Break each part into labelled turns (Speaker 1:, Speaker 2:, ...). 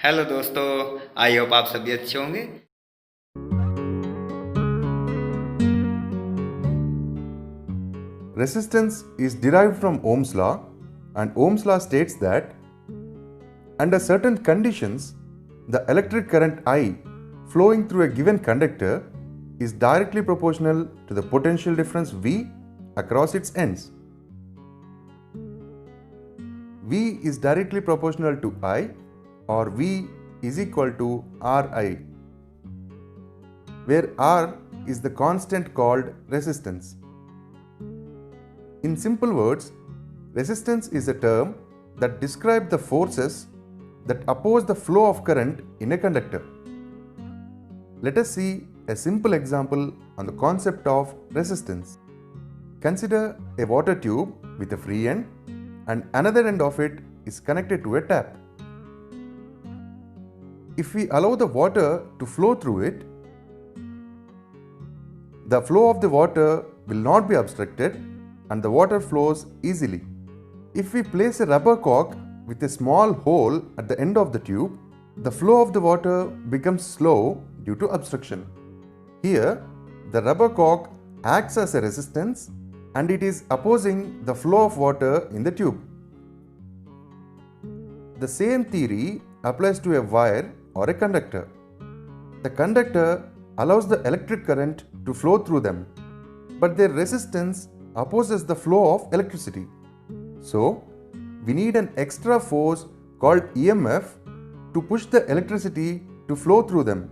Speaker 1: Hello दोस्तों। I hope आप सभी अच्छे होंगे।
Speaker 2: Resistance is derived from Ohm's law, and Ohm's law states that under certain conditions, the electric current I flowing through a given conductor is directly proportional to the potential difference V across its ends. V is directly proportional to I, or V is equal to Ri, where R is the constant called resistance. In simple words, resistance is a term that describes the forces that oppose the flow of current in a conductor. Let us see a simple example on the concept of resistance. Consider a water tube with a free end and another end of it is connected to a tap. If we allow the water to flow through it, the flow of the water will not be obstructed and the water flows easily. If we place a rubber cork with a small hole at the end of the tube, the flow of the water becomes slow due to obstruction. Here, the rubber cork acts as a resistance and it is opposing the flow of water in the tube. The same theory applies to a wire or a conductor. The conductor allows the electric current to flow through them, but their resistance opposes the flow of electricity. So, we need an extra force called EMF to push the electricity to flow through them.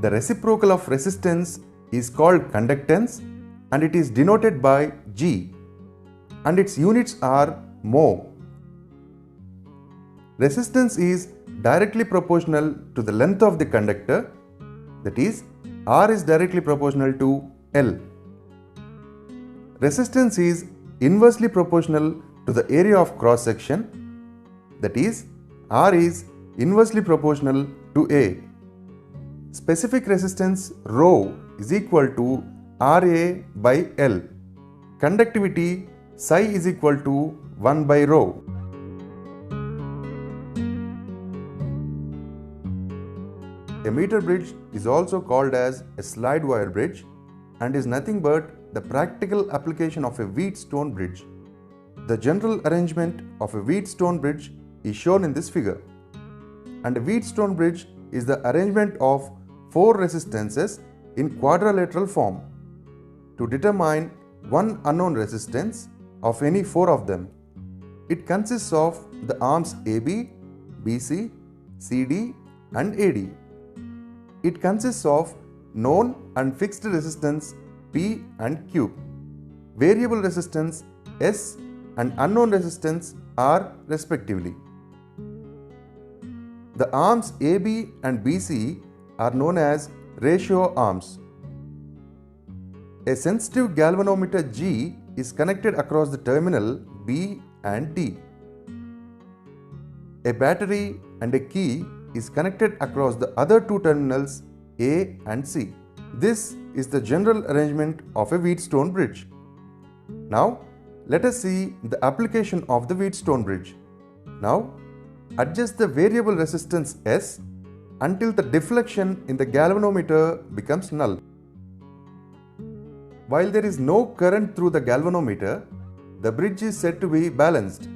Speaker 2: The reciprocal of resistance is called conductance and it is denoted by G, and its units are mho. Resistance is directly proportional to the length of the conductor, that is, R is directly proportional to L. Resistance is inversely proportional to the area of cross section, that is, R is inversely proportional to A. Specific resistance ρ is equal to Ra by L. Conductivity psi is equal to 1 by ρ. A meter bridge is also called as a slide wire bridge and is nothing but the practical application of a Wheatstone bridge. The general arrangement of a Wheatstone bridge is shown in this figure. And a Wheatstone bridge is the arrangement of 4 resistances in quadrilateral form. To determine one unknown resistance of any 4 of them, it consists of the arms AB, BC, CD and AD. It consists of known and fixed resistance P and Q, variable resistance S and unknown resistance R respectively. The arms AB and BC are known as ratio arms. A sensitive galvanometer G is connected across the terminal B and D. A battery and a key is connected across the other 2 terminals A and C. This is the general arrangement of a Wheatstone bridge. Now, let us see the application of the Wheatstone bridge. Now, adjust the variable resistance S until the deflection in the galvanometer becomes null. While there is no current through the galvanometer, the bridge is said to be balanced.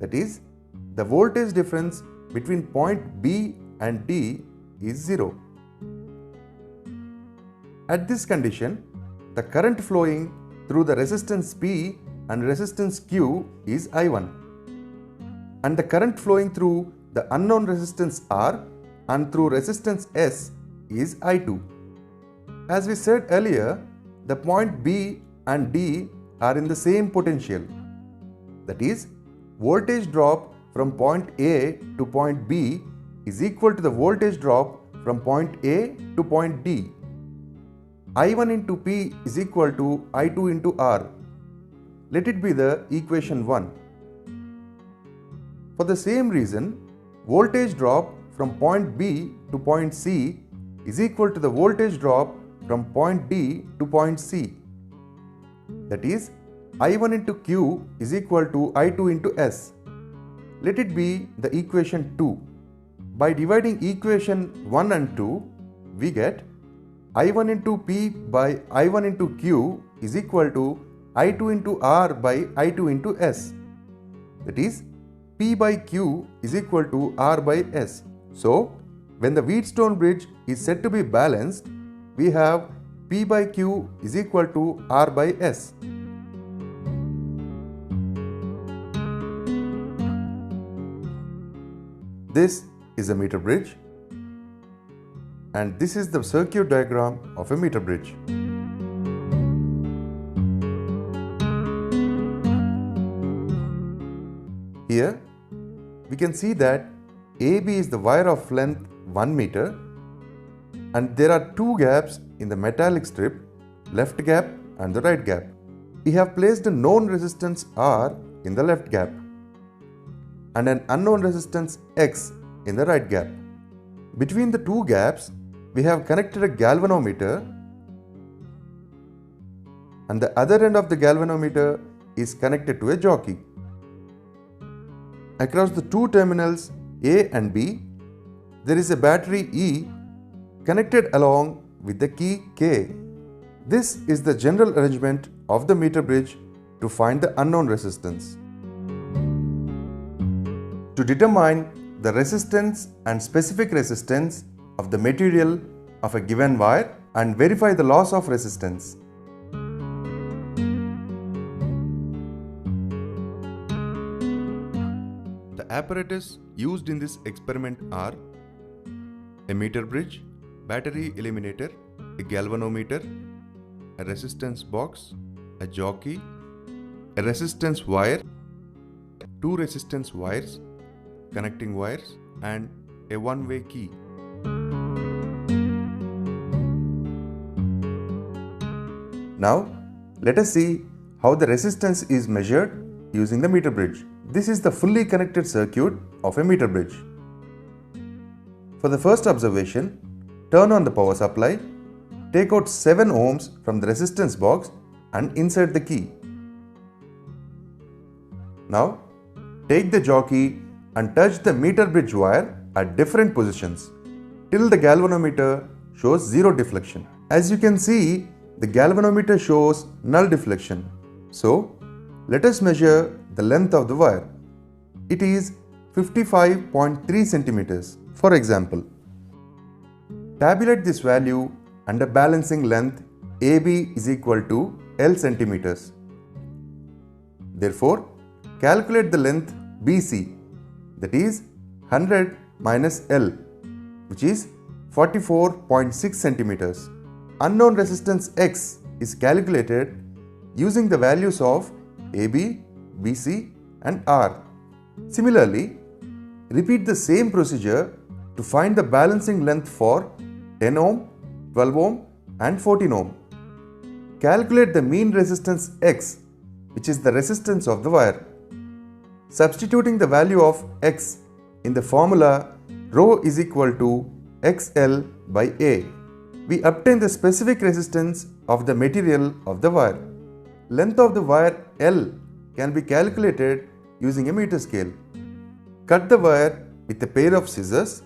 Speaker 2: That is, the voltage difference between point B and D is 0. At this condition, the current flowing through the resistance P and resistance Q is I1, and the current flowing through the unknown resistance R and through resistance S is I2. As we said earlier, the point B and D are in the same potential. That is, voltage drop from point A to point B is equal to the voltage drop from point A to point D. I1 into P is equal to I2 into R. Let it be the equation 1. For the same reason, voltage drop from point B to point C is equal to the voltage drop from point D to point C. that is I1 into Q is equal to I2 into S. Let it be the equation 2. By dividing equation 1 and 2, we get I1 into P by I1 into Q is equal to I2 into R by I2 into S. That is, P by Q is equal to R by S. So, when the Wheatstone bridge is said to be balanced, we have P by Q is equal to R by S. This is a meter bridge, and this is the circuit diagram of a meter bridge. Here we can see that AB is the wire of length 1 meter, and there are two gaps in the metallic strip, left gap and the right gap. We have placed a known resistance R in the left gap and an unknown resistance X in the right gap. Between the two gaps, we have connected a galvanometer, and the other end of the galvanometer is connected to a jockey. Across the two terminals A and B, there is a battery E connected along with the key K. This is the general arrangement of the meter bridge to find the unknown resistance. To determine the resistance and specific resistance of the material of a given wire and verify the loss of resistance. The apparatus used in this experiment are a meter bridge, battery eliminator, a galvanometer, a resistance box, a jockey, a resistance wire, two resistance wires, connecting wires, and a one-way key. Now, let us see how the resistance is measured using the meter bridge. This is the fully connected circuit of a meter bridge. For the first observation, turn on the power supply, take out 7 ohms from the resistance box and insert the key. Now, take the jockey and touch the meter bridge wire at different positions till the galvanometer shows 0 deflection. As you can see, the galvanometer shows null deflection. So, let us measure the length of the wire. It is 55.3 centimeters. For example, tabulate this value under balancing length AB is equal to L centimeters. Therefore, calculate the length BC, that is 100 minus L, which is 44.6 centimeters. Unknown resistance X is calculated using the values of AB, BC and R. Similarly, repeat the same procedure to find the balancing length for 10 ohm, 12 ohm and 14 ohm. Calculate the mean resistance X, which is the resistance of the wire. Substituting the value of X in the formula rho is equal to XL by A, we obtain the specific resistance of the material of the wire. Length of the wire L can be calculated using a meter scale. Cut the wire with a pair of scissors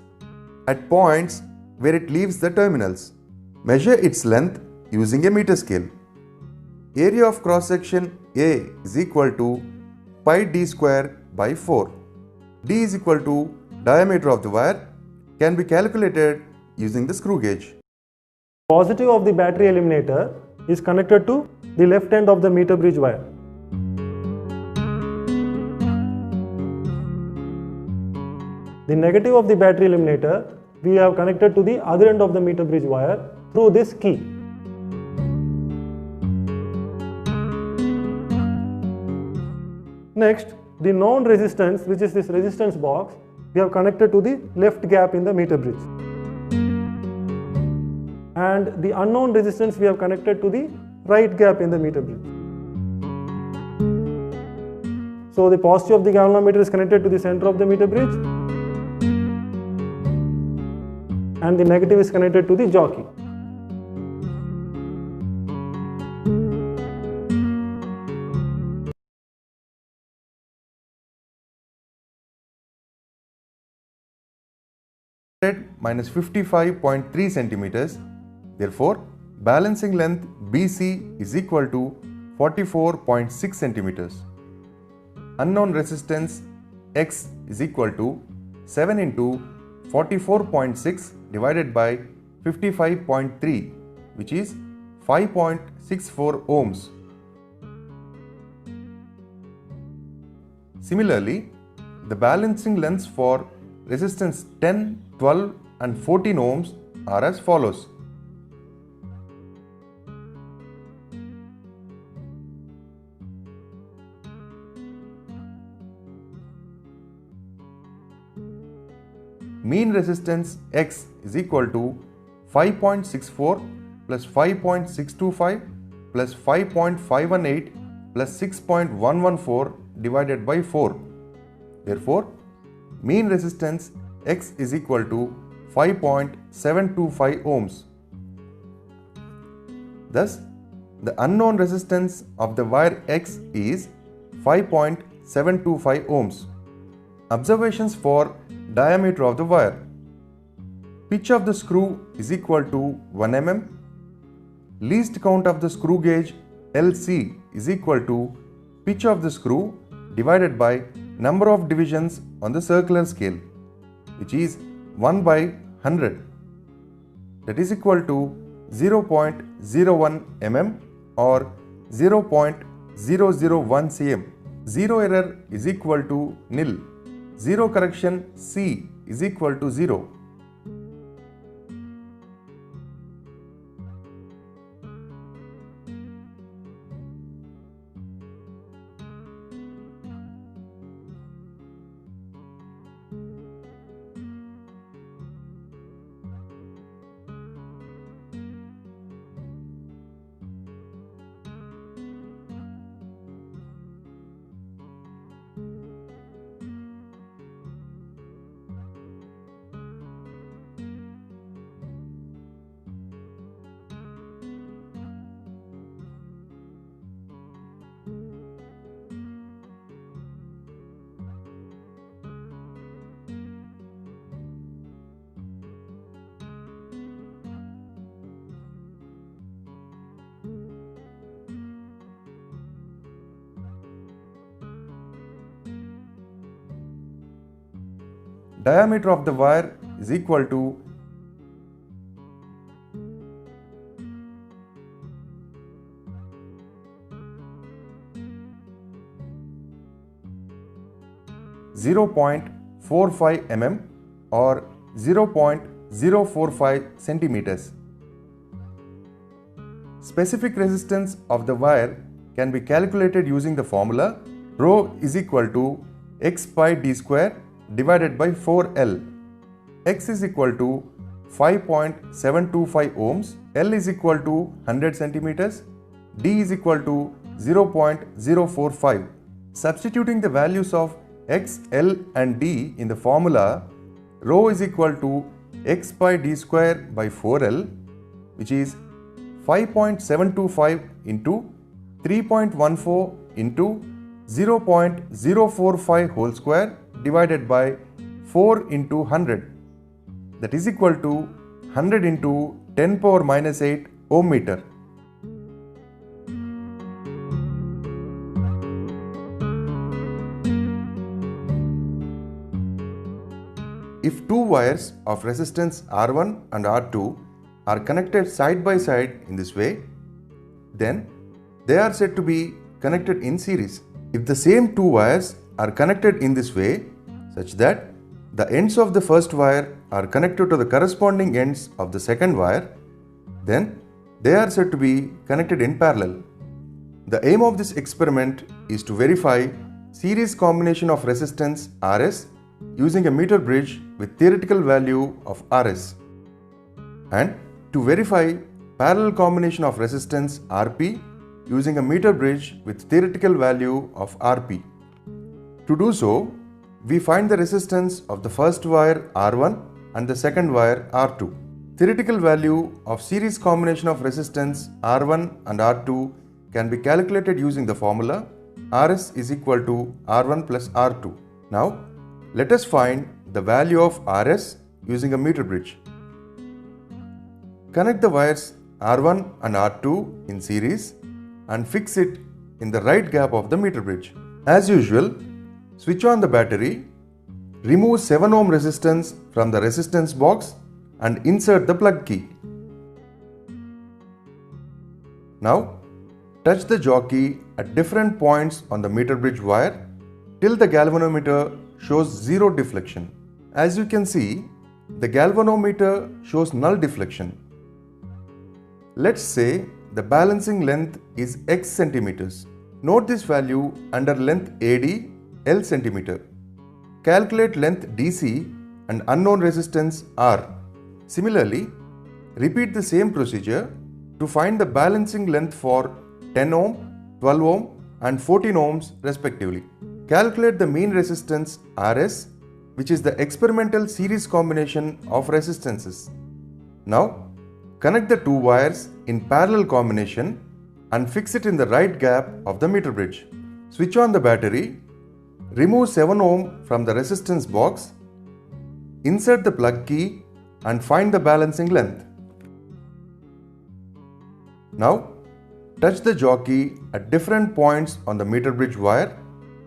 Speaker 2: at points where it leaves the terminals. Measure its length using a meter scale. Area of cross section A is equal to pi d square by 4. D is equal to diameter of the wire, can be calculated using the screw gauge.
Speaker 3: Positive of the battery eliminator is connected to the left end of the meter bridge wire. The negative of the battery eliminator we have connected to the other end of the meter bridge wire through this key. Next, the known resistance, which is this resistance box, we have connected to the left gap in the meter bridge. And the unknown resistance we have connected to the right gap in the meter bridge. So the positive of the galvanometer is connected to the center of the meter bridge and the negative is connected to the jockey.
Speaker 2: minus 55.3 centimeters. Therefore, balancing length BC is equal to 44.6 centimeters. Unknown resistance X is equal to 7 into 44.6 divided by 55.3, which is 5.64 ohms. Similarly, the balancing lengths for resistance 10, 12 and 14 ohms are as follows. Mean resistance X is equal to 5.64 plus 5.625 plus 5.518 plus 6.114 divided by 4. Therefore, mean resistance X is equal to 5.725 ohms. Thus, the unknown resistance of the wire X is 5.725 ohms. Observations for diameter of the wire. Pitch of the screw is equal to 1 mm. Least count of the screw gauge LC is equal to pitch of the screw divided by number of divisions on the circular scale, which is 1 by 100. That is equal to 0.01 mm or 0.001 cm. Zero error is equal to nil. Zero correction C is equal to 0. Diameter of the wire is equal to 0.45 mm or 0.045 centimeters. Specific resistance of the wire can be calculated using the formula rho is equal to x pi d square divided by 4L. X is equal to 5.725 ohms, L is equal to 100 centimeters, D is equal to 0.045. Substituting the values of X, L and D in the formula, rho is equal to x pi d square by 4L, which is 5.725 into 3.14 into 0.045 whole square divided by 4 into 100, that is equal to 100 into 10 power minus 8 ohm meter. If two wires of resistance R1 and R2 are connected side by side in this way, then they are said to be connected in series. If the same two wires are connected in this way, such that the ends of the first wire are connected to the corresponding ends of the second wire, then they are said to be connected in parallel. The aim of this experiment is to verify series combination of resistance Rs using a meter bridge with theoretical value of Rs, and to verify parallel combination of resistance Rp using a meter bridge with theoretical value of Rp. To do so, we find the resistance of the first wire R1 and the second wire R2. Theoretical value of series combination of resistance R1 and R2 can be calculated using the formula Rs is equal to R1 plus R2. Now, let us find the value of Rs using a meter bridge. Connect the wires R1 and R2 in series and fix it in the right gap of the meter bridge. As usual, switch on the battery, remove 7 ohm resistance from the resistance box and insert the plug key. Now, touch the jockey at different points on the meter bridge wire till the galvanometer shows zero deflection. As you can see, the galvanometer shows null deflection. Let's say the balancing length is x centimeters. Note this value under length AD, L centimeter. Calculate length DC and unknown resistance R. Similarly, repeat the same procedure to find the balancing length for 10 ohm, 12 ohm and 14 ohms respectively. Calculate the mean resistance RS, which is the experimental series combination of resistances. Now, connect the two wires in parallel combination and fix it in the right gap of the meter bridge. Switch on the battery, remove 7 ohm from the resistance box, insert the plug key and find the balancing length. Now, touch the jockey at different points on the meter bridge wire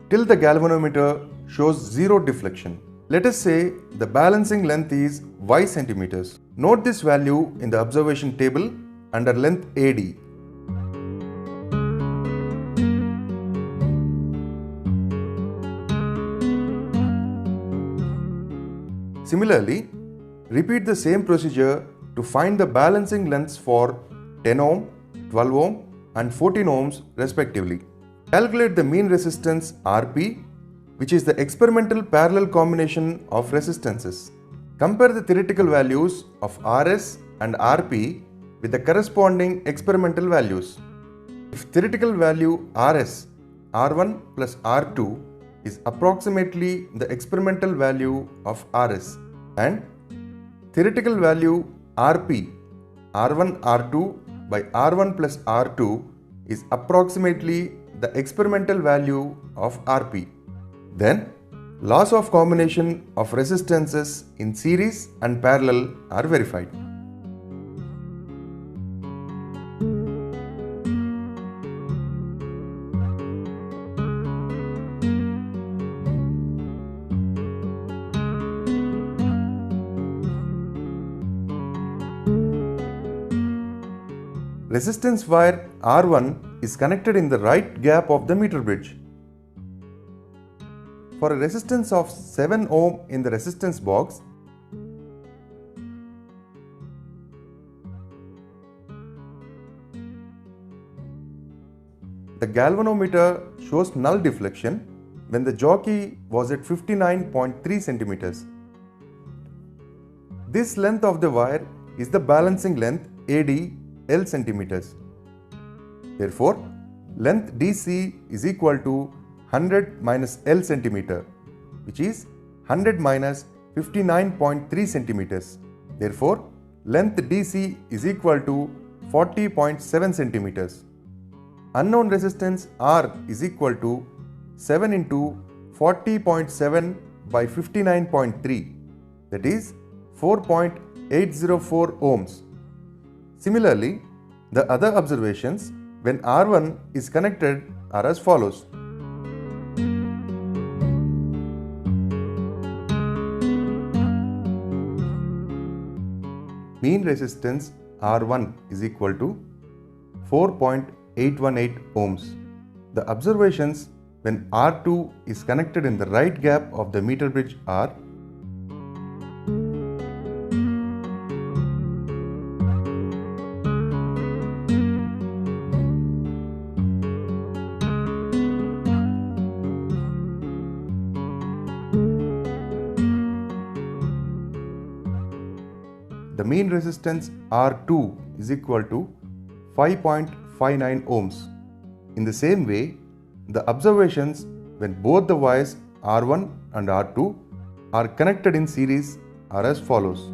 Speaker 2: till the galvanometer shows zero deflection. Let us say the balancing length is y centimeters. Note this value in the observation table under length AD. Similarly, repeat the same procedure to find the balancing lengths for 10 ohm, 12 ohm and 14 ohms respectively. Calculate the mean resistance Rp, which is the experimental parallel combination of resistances. Compare the theoretical values of Rs and Rp with the corresponding experimental values. If theoretical value Rs, R1 plus R2 is approximately the experimental value of Rs and theoretical value Rp, R1 R2 by R1 plus R2 is approximately the experimental value of Rp. Then, laws of combination of resistances in series and parallel are verified. Resistance wire R1 is connected in the right gap of the meter bridge. For a resistance of 7 ohm in the resistance box, the galvanometer shows null deflection when the jockey was at 59.3 centimeters. This length of the wire is the balancing length AD, L centimeters. Therefore, length DC is equal to 100 minus L centimeter, which is 100 minus 59.3 centimeters. Therefore, length DC is equal to 40.7 centimeters. Unknown resistance R is equal to 7 into 40.7 by 59.3, that is 4.804 ohms. Similarly, the other observations when R1 is connected are as follows. Mean resistance R1 is equal to 4.818 ohms. The observations when R2 is connected in the right gap of the meter bridge are the mean resistance R2 is equal to 5.59 ohms. In the same way, the observations when both the wires R1 and R2 are connected in series are as follows.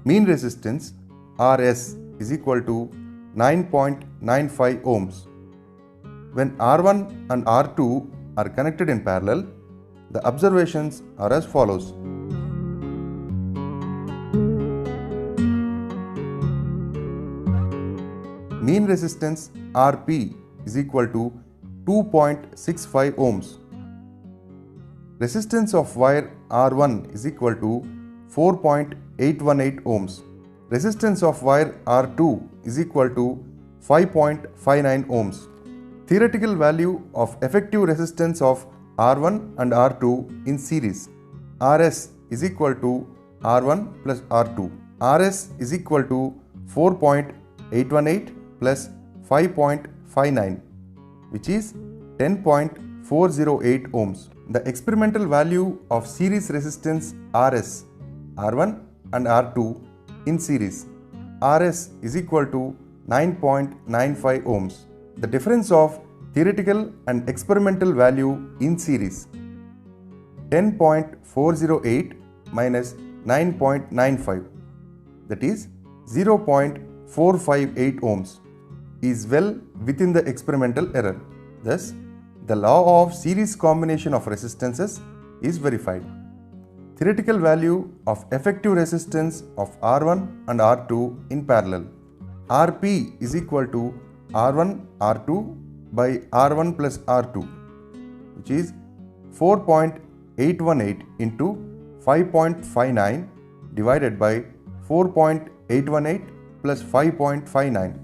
Speaker 2: Mean resistance Rs is equal to 9.95 ohms. When R1 and R2 are connected in parallel, The observations are as follows. Mean resistance Rp is equal to 2.65 ohms. Resistance of wire R1 is equal to 4.818 ohms. Resistance of wire R2 is equal to 5.59 ohms. Theoretical value of effective resistance of R1 and R2 in series. Rs is equal to R1 plus R2. Rs is equal to 4.818 plus 5.59, which is 10.408 ohms. The experimental value of series resistance Rs, R1 and R2 in series. Rs is equal to 9.95 ohms. The difference of theoretical and experimental value in series. 10.408 minus 9.95, that is 0.458 ohms, is well within the experimental error. Thus, the law of series combination of resistances is verified. Theoretical value of effective resistance of R1 and R2 in parallel. Rp is equal to R1 R2 by R1 plus R2, which is 4.818 into 5.59 divided by 4.818 plus 5.59,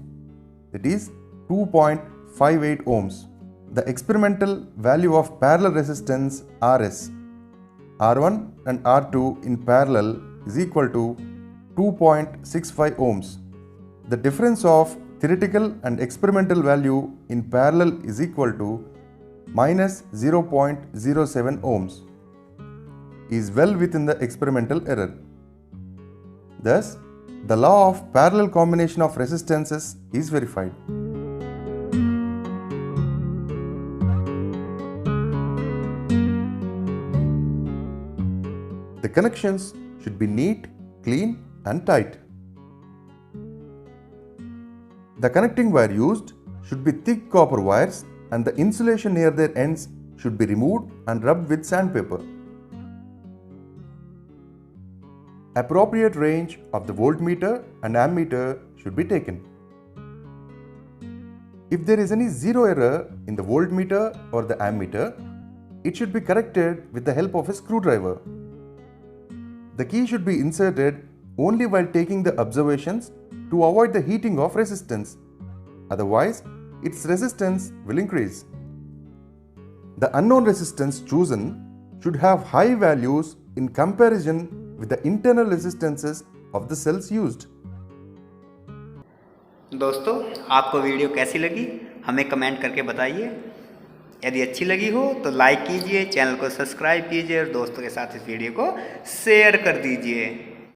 Speaker 2: that is 2.58 ohms. The experimental value of parallel resistance Rs, R1 and R2 in parallel is equal to 2.65 ohms. The difference of theoretical and experimental value in parallel is equal to minus 0.07 ohms, is well within the experimental error. Thus, the law of parallel combination of resistances is verified. The connections should be neat, clean and tight. The connecting wire used should be thick copper wires and the insulation near their ends should be removed and rubbed with sandpaper. Appropriate range of the voltmeter and ammeter should be taken. If there is any zero error in the voltmeter or the ammeter, it should be corrected with the help of a screwdriver. The key should be inserted only while taking the observations to avoid the heating of resistance. Otherwise, its resistance will increase. The unknown resistance chosen should have high values in comparison with the internal resistances of the cells used.
Speaker 1: दोस्तों, आपको video कैसी लगी हमें comment करके बताइए। यदि अच्छी लगी हो तो लाइक कीजिए, चैनल को सब्सक्राइब कीजिए और दोस्तों के साथ इस वीडियो को शेयर कर दीजिए।